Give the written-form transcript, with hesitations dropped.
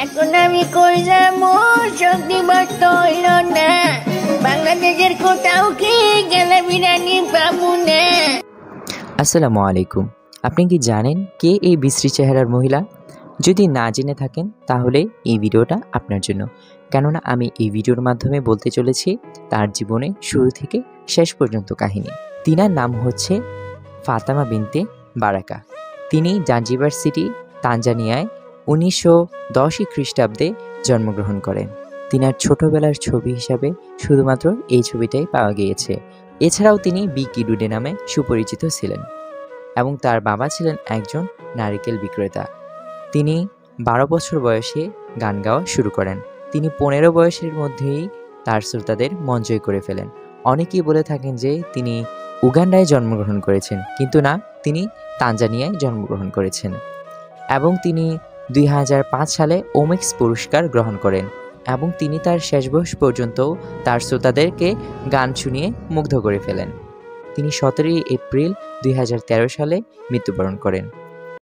এখন আমি কই যাবো, শক্তি বর্ত হইল না। বাংলাদেশের কোথাও কি গেলে বিরিয়ানি পাবো না। আসসালামু আলাইকুম। আপনি কি জানেন কে এই বিশ্রী চেহারার মহিলা? যদি না জেনে থাকেন তাহলে এই ভিডিওটা আপনার জন্য, কেননা আমি এই ভিডিওর মাধ্যমে বলতে চলেছি তার জীবনে শুরু থেকে শেষ পর্যন্ত কাহিনী। তিনার নাম হচ্ছে ফাতেমা বিনতে বারাকা। তিনি জাঞ্জিবার সিটি, তানজানিয়ায় 1910 খ্রিস্টাব্দে জন্মগ্রহণ করেন। তিনার ছোটবেলার ছবি হিসাবে শুধুমাত্র এই ছবিটাই পাওয়া গিয়েছে। এছাড়াও তিনি বি কিডুডে নামে সুপরিচিত ছিলেন এবং তার বাবা ছিলেন একজন নারিকেল বিক্রেতা। তিনি 12 বছর বয়সে গান গাওয়া শুরু করেন। তিনি 15 বয়সের মধ্যেই তার শ্রোতাদের মন জয় করে ফেলেন। অনেকেই বলে থাকেন যে তিনি উগান্ডায় জন্মগ্রহণ করেছেন, কিন্তু না, তিনি তানজানিয়ায় জন্মগ্রহণ করেছেন এবং তিনি 2005 সালে ওমেক্স পুরস্কার গ্রহণ করেন এবং তিনি তার শেষ বয়স পর্যন্ত তার শ্রোতাদেরকে গান শুনিয়ে মুগ্ধ করে ফেলেন। তিনি 17 এপ্রিল 2013 সালে মৃত্যুবরণ করেন।